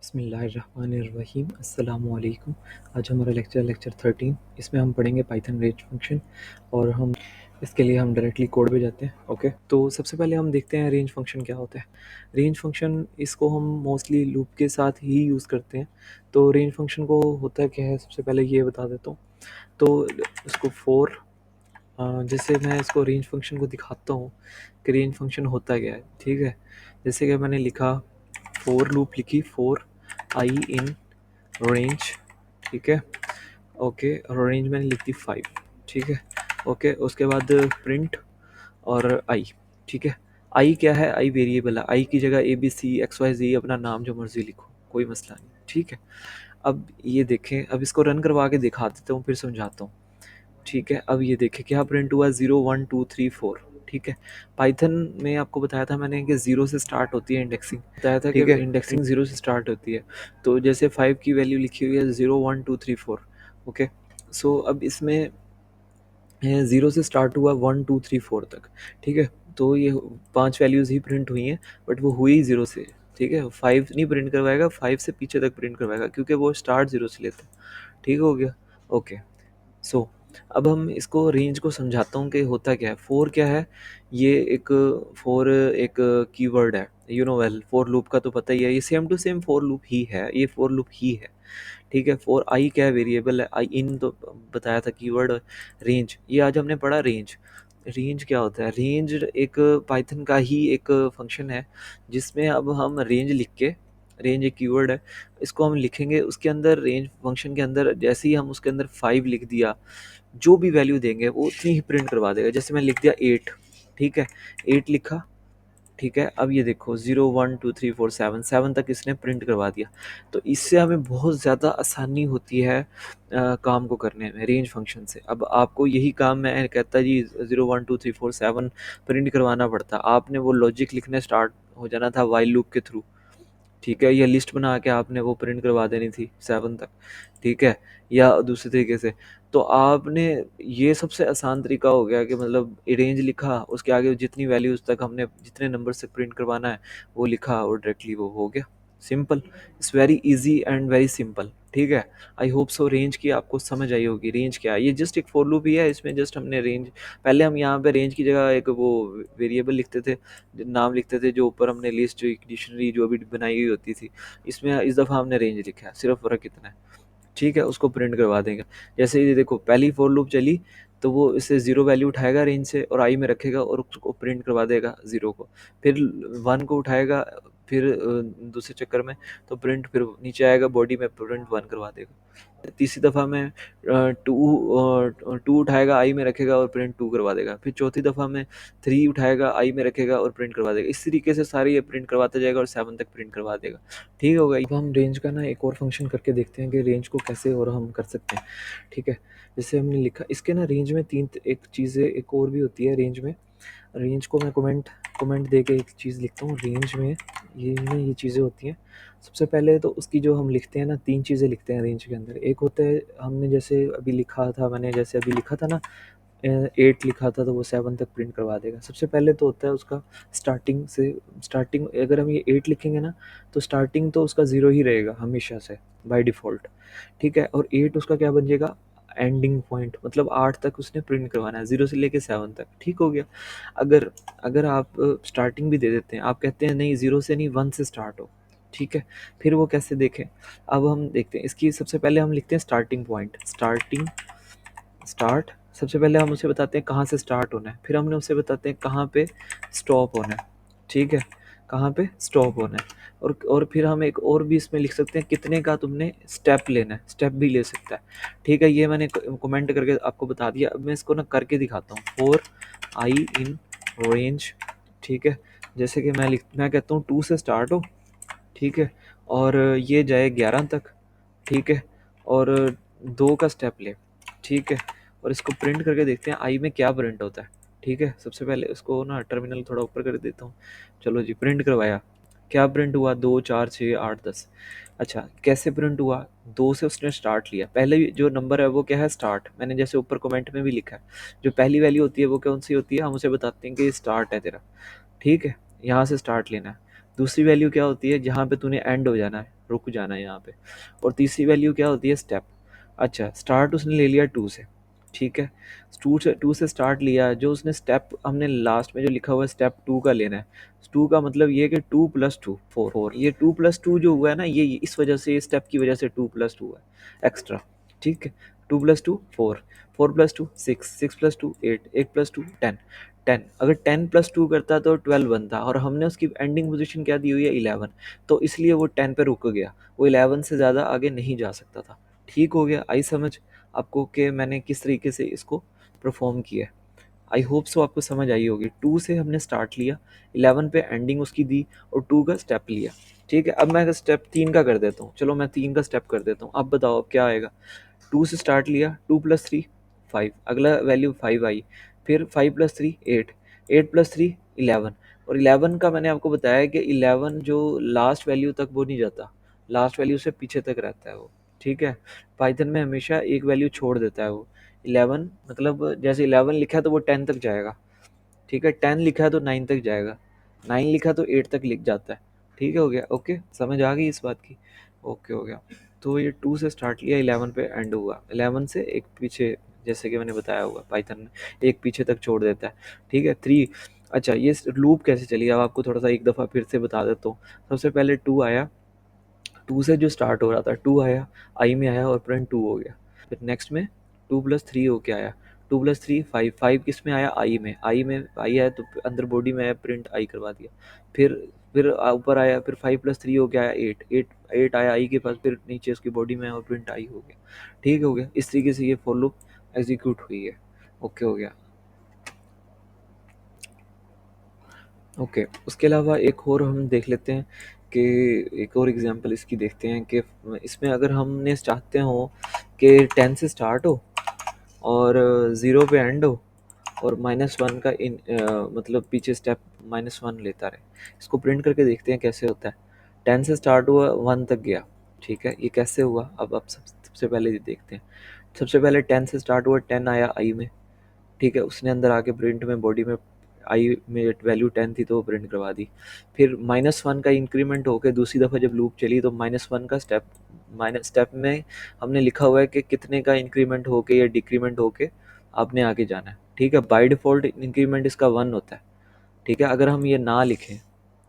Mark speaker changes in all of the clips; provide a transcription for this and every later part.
Speaker 1: बिस्मिल्लाहिर्रहमानिर्रहीम अस्सलामुअलैकुम। आज हमारा लेक्चर 13। इसमें हम पढ़ेंगे पाइथन रेंज फंक्शन और हम इसके लिए हम डायरेक्टली कोड पे जाते हैं। ओके, तो सबसे पहले हम देखते हैं रेंज फंक्शन क्या होता है। रेंज फंक्शन इसको हम मोस्टली लूप के साथ ही यूज़ करते हैं। तो रेंज फंक्शन को होता क्या है, सबसे पहले ये बता देता हूँ। तो इसको जैसे मैं इसको रेंज फंक्शन को दिखाता हूँ कि रेंज फंक्शन होता क्या है। ठीक है, जैसे कि मैंने लिखा फोर लूप लिखी, फोर आई इन रेंज। ठीक है, ओके, और रेंज मैंने लिख दी 5। ठीक है, ओके, उसके बाद प्रिंट और आई। ठीक है, आई क्या है, आई वेरिएबल है। आई की जगह A B C X Y Z अपना नाम जो मर्जी लिखो, कोई मसला नहीं। ठीक है, अब ये देखें, अब इसको रन करवा के दिखा देता हूँ, फिर समझाता हूँ। ठीक है, अब ये देखें क्या प्रिंट हुआ, 0 1 2 3 4। ठीक है, पाइथन में आपको बताया था मैंने कि 0 से स्टार्ट होती है इंडेक्सिंग, बताया था कि इंडेक्सिंग 0 से स्टार्ट होती है। तो जैसे 5 की वैल्यू लिखी हुई है 0 1 2 3 4। ओके, सो अब इसमें 0 से स्टार्ट हुआ 1 2 3 4 तक। ठीक है, तो ये 5 वैल्यूज़ ही प्रिंट हुई हैं, बट वो हुई 0 से। ठीक है, 5 नहीं प्रिंट करवाएगा, 5 से पीछे तक प्रिंट करवाएगा क्योंकि वो स्टार्ट 0 से लेता है। ठीक हो गया, ओके। सो अब हम इसको रेंज को समझाता हूँ कि होता क्या है। फोर क्या है, ये एक फोर एक कीवर्ड है। You know well, for loop का तो पता ही है, ये same to same for loop ही है, ये फोर लूप ही है। ठीक है, फोर आई क्या है, वेरिएबल है। आई इन तो बताया था कीवर्ड। रेंज, ये आज हमने पढ़ा रेंज। रेंज क्या होता है, रेंज एक पाइथन का ही एक फंक्शन है जिसमें अब हम रेंज लिख के, रेंज एक कीवर्ड है, इसको हम लिखेंगे उसके अंदर। रेंज फंक्शन के अंदर जैसे ही हम उसके अंदर 5 लिख दिया, जो भी वैल्यू देंगे वो उतनी ही प्रिंट करवा देगा। जैसे मैं लिख दिया 8। ठीक है, 8 लिखा। ठीक है, अब ये देखो 0 1 2 3 4 7 7 तक इसने प्रिंट करवा दिया। तो इससे हमें बहुत ज़्यादा आसानी होती है काम को करने में रेंज फंक्शन से। अब आपको यही काम मैं कहता जी 0 1 2 3 4 7 प्रिंट करवाना पड़ता, आपने वो लॉजिक लिखने स्टार्ट हो जाना था वाइल लूप के थ्रू। ठीक है, या लिस्ट बना के आपने वो प्रिंट करवा देनी थी 7 तक। ठीक है, या दूसरे तरीके से तो आपने, ये सबसे आसान तरीका हो गया कि मतलब रेंज लिखा, उसके आगे जितनी वैल्यूज़ तक हमने जितने नंबर से प्रिंट करवाना है वो लिखा और डायरेक्टली वो हो गया। Simple, it's very easy and very simple. ठीक है, आई होप सो रेंज की आपको समझ आई होगी। रेंज क्या है, ये जस्ट एक फॉर लूप ही है, इसमें जस्ट हमने रेंज, पहले हम यहाँ पे रेंज की जगह एक वो वेरिएबल लिखते थे, नाम लिखते थे, जो ऊपर हमने लिस्ट जो एक डिक्शनरी जो भी बनाई हुई होती थी, इसमें इस दफ़ा हमने रेंज लिखा है, सिर्फ फ़र्क इतना है। ठीक है, उसको प्रिंट करवा देंगे। जैसे ये देखो पहली फॉर लूप चली तो वो इससे 0 वैल्यू उठाएगा रेंज से और आई में रखेगा और उसको प्रिंट करवा देगा 0 को। फिर 1 को उठाएगा, फिर दूसरे चक्कर में तो प्रिंट, फिर नीचे आएगा बॉडी में प्रिंट 1 करवा देगा। तीसरी दफ़ा में 2 उठाएगा, आई में रखेगा और प्रिंट 2 करवा देगा। फिर चौथी दफ़ा में 3 उठाएगा, आई में रखेगा और प्रिंट करवा देगा। इस तरीके से सारी ये प्रिंट करवाता जाएगा और 7 तक प्रिंट करवा देगा। ठीक हो गई। अब हम रेंज का ना एक और फंक्शन करके देखते हैं कि रेंज को कैसे और हम कर सकते हैं। ठीक है, जैसे हमने लिखा इसके ना रेंज में तीन एक चीज़ें एक और भी होती है रेंज में। रेंज को मैं कमेंट कमेंट दे के एक चीज़ लिखता हूँ। रेंज में ये चीज़ें होती हैं। सबसे पहले तो उसकी जो हम लिखते हैं ना, 3 चीज़ें लिखते हैं रेंज के अंदर। एक होता है, हमने जैसे अभी लिखा था, मैंने जैसे अभी लिखा था ना, 8 लिखा था तो वो 7 तक प्रिंट करवा देगा। सबसे पहले तो होता है उसका स्टार्टिंग से, स्टार्टिंग अगर हम ये 8 लिखेंगे ना तो स्टार्टिंग तो उसका 0 ही रहेगा हमेशा से बाय डिफ़ॉल्ट। ठीक है, और 8 उसका क्या बन जाएगा, एंडिंग पॉइंट, मतलब 8 तक उसने प्रिंट करवाना है, 0 से लेके 7 तक। ठीक हो गया। अगर अगर आप स्टार्टिंग भी दे देते हैं, आप कहते हैं नहीं 0 से नहीं 1 से स्टार्ट हो, ठीक है, फिर वो कैसे देखें। अब हम देखते हैं इसकी, सबसे पहले हम लिखते हैं स्टार्टिंग पॉइंट, स्टार्ट। सबसे पहले हम उसे बताते हैं कहाँ से स्टार्ट होना है, फिर हमने उसे बताते हैं कहाँ पे स्टॉप होना है। ठीक है, कहाँ पे स्टॉप होना है, और फिर हम एक और भी इसमें लिख सकते हैं कितने का तुमने स्टेप लेना है, स्टेप भी ले सकता है। ठीक है, ये मैंने कमेंट करके आपको बता दिया। अब मैं इसको ना करके दिखाता हूँ। Four I in range. ठीक है, जैसे कि मैं कहता हूँ 2 से स्टार्ट हो। ठीक है, और ये जाए 11 तक। ठीक है, और 2 का स्टेप ले। ठीक है, और इसको प्रिंट करके देखते हैं आई में क्या प्रिंट होता है। ठीक है, सबसे पहले इसको ना टर्मिनल थोड़ा ऊपर कर देता हूँ। चलो जी, प्रिंट करवाया, क्या प्रिंट हुआ, 2 4 6 8 10। अच्छा, कैसे प्रिंट हुआ, 2 से उसने स्टार्ट लिया। पहले जो नंबर है वो क्या है, स्टार्ट। मैंने जैसे ऊपर कमेंट में भी लिखा है, जो पहली वैल्यू होती है वो कौन सी होती है, हम उसे बताते हैं कि स्टार्ट है तेरा। ठीक है, यहाँ से स्टार्ट लेना है। दूसरी वैल्यू क्या होती है, जहाँ पे तूने एंड हो जाना है, रुक जाना है यहाँ पे। और तीसरी वैल्यू क्या होती है, स्टेप। अच्छा, स्टार्ट उसने ले लिया 2 से, ठीक है, 2 से स्टार्ट लिया, जो उसने स्टेप हमने लास्ट में जो लिखा हुआ है स्टेप 2 का लेना है। 2 का मतलब ये कि 2 + 2 4, ये 2 + 2 जो हुआ है ना, ये इस वजह से, स्टेप की वजह से 2 + 2 है एक्स्ट्रा, ठीक है। 2 + 2 4, 4 + 2 6, 6 + 2 8, 8 + 2 10, 10। अगर 10 + 2 करता तो 12 बनता, और हमने उसकी एंडिंग पोजीशन क्या दी हुई है, 11, तो इसलिए वो 10 पे रुक गया, वो 11 से ज़्यादा आगे नहीं जा सकता था। ठीक हो गया, आई समझ आपको कि मैंने किस तरीके से इसको परफॉर्म किया है। आई होप सो आपको समझ आई होगी। 2 से हमने स्टार्ट लिया, 11 पे एंडिंग उसकी दी, और 2 का स्टेप लिया, ठीक है। अब मैं स्टेप 3 का कर देता हूँ, चलो मैं 3 का स्टेप कर देता हूँ। अब बताओ अब क्या आएगा। 2 से स्टार्ट लिया, 2 + 3 5, अगला वैल्यू 5 आई, फिर 5 + 3 8, 8 + 3 11, और 11 का मैंने आपको बताया कि 11 जो लास्ट वैल्यू तक वो नहीं जाता, लास्ट वैल्यू से पीछे तक रहता है वो, ठीक है। पाइथन में हमेशा एक वैल्यू छोड़ देता है वो। 11 मतलब जैसे 11 लिखा है तो वो 10 तक जाएगा, ठीक है। 10 लिखा है तो 9 तक जाएगा, 9 लिखा तो 8 तक लिख जाता है, ठीक है। हो गया, ओके, समझ आ गई इस बात की, ओके हो गया। तो ये 2 से स्टार्ट लिया, 11 पे एंड हुआ, 11 से एक पीछे, जैसे कि मैंने बताया हुआ पाइथन में एक पीछे तक छोड़ देता है, ठीक है। 3, अच्छा ये लूप कैसे चली, अब आपको थोड़ा सा एक दफ़ा फिर से बता देता हूँ। सबसे पहले 2 आया, 2 से जो स्टार्ट हो रहा था 2 आया, आई में आया और प्रिंट 2 हो गया। फिर नेक्स्ट में 2 + 3 होके आया, 2 + 3 5, 5 किस में आया, आई में आई आया तो अंदर बॉडी में आया, प्रिंट आई करवा दिया। फिर ऊपर आया, फिर 5 + 3 हो गया 8, 8 आया आई के पास, फिर नीचे उसकी बॉडी में आया और प्रिंट आई हो गया, ठीक हो गया। इस तरीके से ये फॉर लूप एग्जीक्यूट हुई है, ओके हो गया। ओके, उसके अलावा एक और हम देख लेते हैं कि एक और एग्जांपल इसकी देखते हैं कि इसमें अगर हमने चाहते हो कि 10 से स्टार्ट हो और 0 पे एंड हो, और -1 का मतलब पीछे स्टेप -1 लेता रहे, इसको प्रिंट करके देखते हैं कैसे होता है। 10 से स्टार्ट हुआ, 1 तक गया, ठीक है, ये कैसे हुआ, अब आप सबसे पहले ये देखते हैं। सबसे पहले 10 से स्टार्ट हुआ, 10 आया आई में, ठीक है, उसने अंदर आके प्रिंट में बॉडी में आई में वैल्यू 10 थी तो वो प्रिंट करवा दी। फिर -1 का इंक्रीमेंट होकर दूसरी दफ़ा जब लूप चली तो -1 का स्टेप, माइनस स्टेप में हमने लिखा हुआ है कि कितने का इंक्रीमेंट होके या डिक्रीमेंट होके आपने आगे जाना है, ठीक है। बाय डिफ़ॉल्ट इंक्रीमेंट इसका 1 होता है, ठीक है। अगर हम ये ना लिखें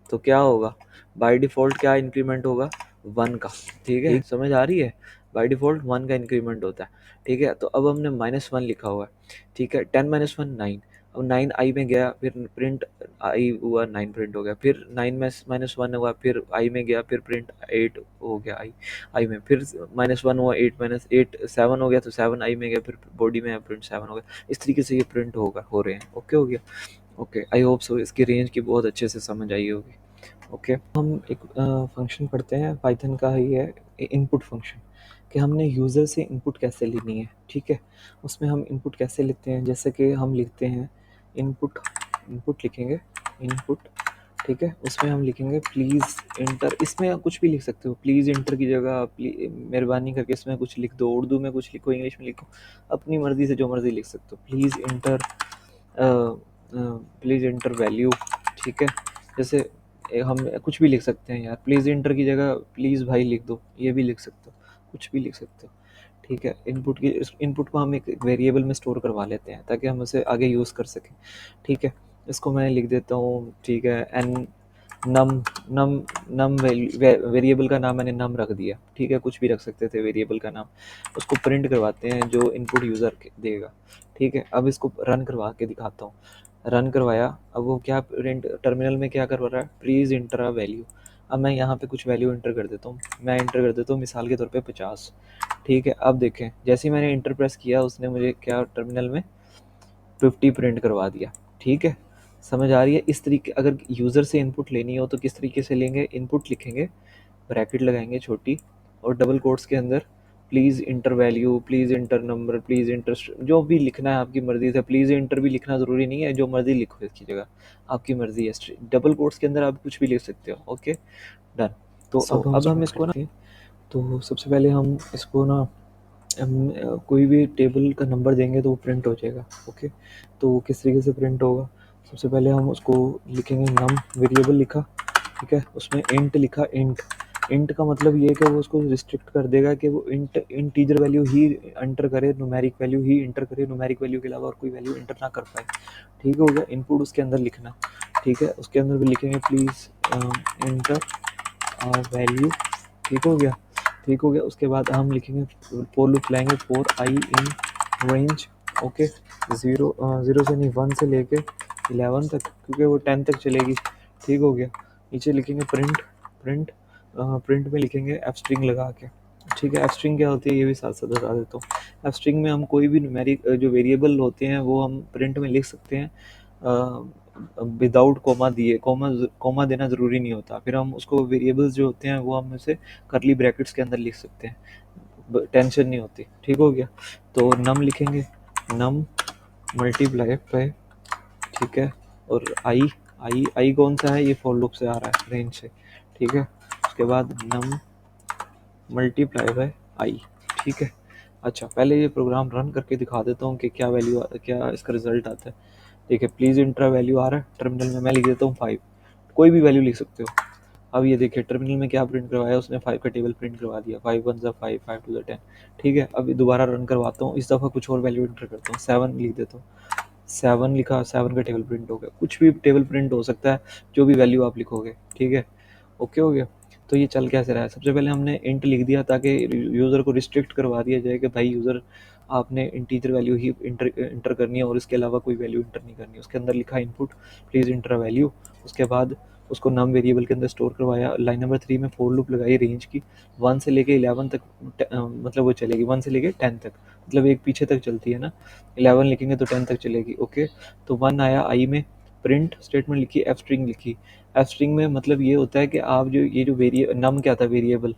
Speaker 1: तो क्या होगा, बाय डिफ़ॉल्ट क्या इंक्रीमेंट होगा, 1 का, ठीक है, समझ आ रही है। बाय डिफ़ॉल्ट 1 का इंक्रीमेंट होता है, ठीक है। तो अब हमने -1 लिखा हुआ है, ठीक है। 10 - 1 9, अब 9 आई में गया, फिर प्रिंट आई हुआ, 9 प्रिंट हो गया, फिर 9 में -1 हुआ, फिर आई में गया, फिर प्रिंट 8 हो गया आई में, फिर -1 हुआ, 8 7 हो गया तो 7 आई में गया, फिर बॉडी में प्रिंट 7 हो गया। इस तरीके से ये प्रिंट हो रहे हैं, ओके हो गया। ओके, आई होप सो इसकी रेंज की बहुत अच्छे से समझ आई होगी। ओके, हम एक फंक्शन पढ़ते हैं, पाइथन का ही है, इनपुट फंक्शन, कि हमने यूज़र से इनपुट कैसे लेनी है, ठीक है। उसमें हम इनपुट कैसे लिखते हैं, जैसे कि हम लिखते हैं इनपुट, इनपुट लिखेंगे इनपुट, ठीक है। उसमें हम लिखेंगे प्लीज़ इंटर, इसमें आप कुछ भी लिख सकते हो, प्लीज़ इंटर की जगह आप मेहरबानी करके इसमें कुछ लिख दो, उर्दू में कुछ लिखो, इंग्लिश में लिखो, अपनी मर्ज़ी से जो मर्ज़ी लिख सकते हो। प्लीज़ इंटर वैल्यू, ठीक है। जैसे हम कुछ भी लिख सकते हैं यार, प्लीज़ इंटर की जगह प्लीज़ भाई लिख दो, ये भी लिख सकते हो, कुछ भी लिख सकते हो, ठीक है। इनपुट को हम एक वेरिएबल में स्टोर करवा लेते हैं ताकि हम उसे आगे यूज़ कर सकें, ठीक है। इसको मैं लिख देता हूँ, ठीक है, एन नम नम नम वेरिएबल का नाम मैंने नम रख दिया, ठीक है, कुछ भी रख सकते थे वेरिएबल का नाम। उसको प्रिंट करवाते हैं जो इनपुट यूज़र देगा, ठीक है। अब इसको रन करवा के दिखाता हूँ। रन करवाया, अब वो क्या प्रिंट टर्मिनल में क्या करवा रहा है, प्लीज़ इंटर अ वैल्यू। अब मैं यहाँ पे कुछ वैल्यू इंटर कर देता हूँ, मैं इंटर कर देता हूँ मिसाल के तौर पे 50, ठीक है। अब देखें, जैसे ही मैंने इंटर प्रेस किया उसने मुझे क्या टर्मिनल में 50 प्रिंट करवा दिया, ठीक है। समझ आ रही है। इस तरीके अगर यूज़र से इनपुट लेनी हो तो किस तरीके से लेंगे, इनपुट लिखेंगे, ब्रैकेट लगाएंगे छोटी, और डबल कोट्स के अंदर please inter value, please inter number, please inter, जो भी लिखना है आपकी मर्ज़ी से। प्लीज़ इंटर भी लिखना ज़रूरी नहीं है, जो मर्ज़ी लिखो इसकी जगह, आपकी मर्ज़ी है। डबल कोट्स के अंदर आप कुछ भी लिख सकते हो, ओके डन। तो अब हम इसको ना, तो सबसे पहले हम इसको ना, कोई भी टेबल का नंबर देंगे तो वो प्रिंट हो जाएगा, ओके। तो वो किस तरीके से प्रिंट होगा, सबसे पहले हम उसको लिखेंगे नम, वेरिएबल लिखा, ठीक है, उसमें इंट लिखा, इंट इंट का मतलब ये है कि वो उसको रिस्ट्रिक्ट कर देगा कि वो इंटीजर वैल्यू ही एंटर करे, न्यूमेरिक वैल्यू ही एंटर करे, न्यूमेरिक वैल्यू के अलावा और कोई वैल्यू एंटर ना कर पाए। ठीक हो गया, इनपुट उसके अंदर लिखना। ठीक है, उसके अंदर भी लिखेंगे प्लीज़ एंटर वैल्यू। ठीक हो गया, ठीक हो गया। उसके बाद हम लिखेंगे फोर लूप चलाएंगे for I in range. Okay, zero से नहीं, 1 से लेके 11 तक, क्योंकि वो 10 तक चलेगी। ठीक हो गया। नीचे लिखेंगे प्रिंट, प्रिंट प्रिंट में लिखेंगे एफ स्ट्रिंग लगा के। ठीक है, एफ स्ट्रिंग क्या होती है ये भी साथ साथ बता देता हूँ। एफ स्ट्रिंग में हम कोई भी न्यूमेरिक जो वेरिएबल होते हैं वो हम प्रिंट में लिख सकते हैं विदाउट कोमा दिए। कोमा देना ज़रूरी नहीं होता। फिर हम उसको वेरिएबल्स जो होते हैं वो हम उसे करली ब्रैकेट्स के अंदर लिख सकते हैं, टेंशन नहीं होती। ठीक हो गया, तो नम लिखेंगे, नम मल्टीप्लाई बाय, ठीक है, और आई कौन सा है, ये फॉर लूप से आ रहा है, रेंज से। ठीक है, उसके बाद नम मल्टीप्लाई बाय आई। ठीक है, अच्छा पहले ये प्रोग्राम रन करके दिखा देता हूँ कि क्या इसका रिजल्ट आता है। देखिए प्लीज़ इंटर वैल्यू आ रहा है टर्मिनल में, मैं लिख देता हूँ 5, कोई भी वैल्यू लिख सकते हो। अब ये देखिए टर्मिनल में क्या प्रिंट करवाया उसने, 5 का टेबल प्रिंट करवा दिया, 5 1 5, 5 2 10। ठीक है, अब दोबारा रन करवाता हूँ, इस दफ़ा कुछ और वैल्यू इंटर करता हूँ, 7 लिख देता हूँ। 7 लिखा, 7 का टेबल प्रिंट हो गया। कुछ भी टेबल प्रिंट हो सकता है, जो भी वैल्यू आप लिखोगे। ठीक है, ओके हो गया। तो ये चल कैसे रहा है, सबसे पहले हमने इंट लिख दिया ताकि यूज़र को रिस्ट्रिक्ट करवा दिया जाए कि भाई यूज़र आपने इंटीजर वैल्यू ही इंटर करनी है और इसके अलावा कोई वैल्यू इंटर नहीं करनी है। उसके अंदर लिखा इनपुट प्लीज़ इंटर वैल्यू। उसके बाद उसको नम वेरिएबल के अंदर स्टोर करवाया। लाइन नंबर 3 में फोर लूप लगाई रेंज की, 1 से लेके 11 तक, मतलब वो चलेगी 1 से लेके 10 तक, मतलब एक पीछे तक चलती है ना, 11 लिखेंगे तो 10 तक चलेगी। ओके, तो 1 आया आई में, प्रिंट स्टेटमेंट लिखी, एफ स्ट्रिंग लिखी। एफ स्ट्रिंग में मतलब ये होता है कि आप जो ये जो नम क्या था, वेरिएबल,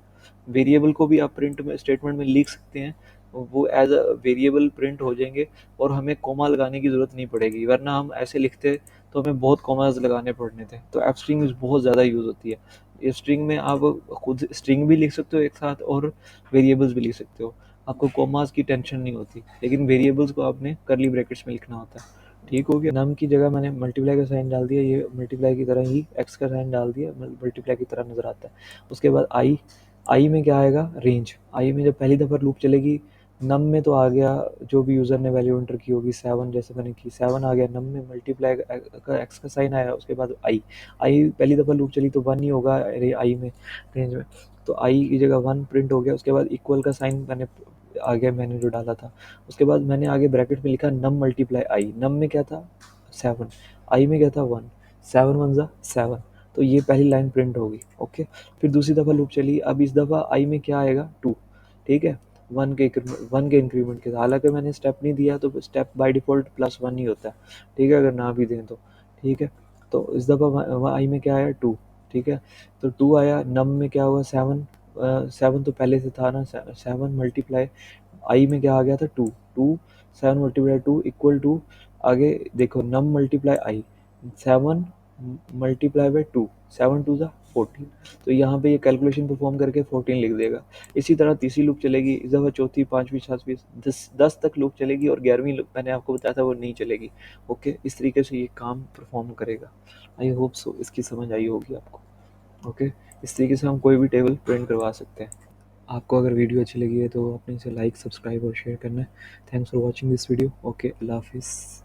Speaker 1: वेरिएबल को भी आप प्रिंट में स्टेटमेंट में लिख सकते हैं, वो एज अ वेरिएबल प्रिंट हो जाएंगे और हमें कोमा लगाने की ज़रूरत नहीं पड़ेगी, वरना हम ऐसे लिखते तो हमें बहुत कॉमास लगाने पड़ने थे। तो एफ स्ट्रिंग बहुत ज़्यादा यूज़ होती है। इस स्ट्रिंग में आप खुद स्ट्रिंग भी लिख सकते हो एक साथ और वेरिएबल्स भी लिख सकते हो, आपको कॉमास की टेंशन नहीं होती, लेकिन वेरिएबल्स को आपने करली ब्रैकेट्स में लिखना होता है। ठीक हो गया, नम की जगह मैंने मल्टीप्लाई का साइन डाल दिया, ये मल्टीप्लाई की तरह ही एक्स का साइन डाल दिया, मल्टीप्लाई की तरह नज़र आता है। उसके बाद आई में क्या आएगा, रेंज। आई में जब पहली दफ़ा लूप चलेगी, नम में तो आ गया जो भी यूज़र ने वैल्यू एंटर की होगी, 7 जैसे मैंने की, 7 आ गया। नम में मल्टीप्लाई का एक्स का साइन आया, उसके बाद आई पहली दफ़ा लूप चली तो 1 ही होगा आई में, रेंज में, तो आई की जगह 1 प्रिंट हो गया। उसके बाद इक्वल का साइन मैंने आ गया, मैंने जो डाला था। उसके बाद मैंने आगे ब्रैकेट में लिखा नम मल्टीप्लाई आई। नम में क्या था 7, आई में क्या था 1, 7 1 ज़ा 7, तो ये पहली लाइन प्रिंट होगी। ओके, फिर दूसरी दफ़ा लूप चली, अब इस दफ़ा आई में क्या आएगा 2। ठीक है, 1 के इंक्रीमेंट के साथ, हालांकि मैंने स्टेप नहीं दिया तो स्टेप बाय डिफ़ॉल्ट +1 ही होता है। ठीक है, अगर ना भी दें तो। ठीक है, तो इस दफ़ा आई में क्या आया 2। ठीक है, तो 2 आया। नम में क्या हुआ 7, 7 तो पहले से था ना, 7 मल्टीप्लाई आई में क्या आ गया था 2, 2 7 मल्टीप्लाई 2 इक्वल टू, आगे देखो नम मल्टीप्लाई आई, 7 मल्टीप्लाई बाई 2, 7 2 ज़ा 14, तो यहाँ पे ये कैलकुलेशन परफॉर्म करके 14 लिख देगा। इसी तरह तीसरी लूप चलेगी, इस दफ़ा चौथी, पाँचवीं, सातवीं, 10 तक लूप चलेगी और 11वीं लूप मैंने आपको बताया था वो नहीं चलेगी। ओके, इस तरीके से ये काम परफॉर्म करेगा। आई होप सो इसकी समझ आई होगी आपको। ओके, इस तरीके से हम कोई भी टेबल प्रिंट करवा सकते हैं। आपको अगर वीडियो अच्छी लगी है तो अपने इसे लाइक, सब्सक्राइब और शेयर करना है। Thanks for watching this video. Okay, अल्लाह हाफिज़।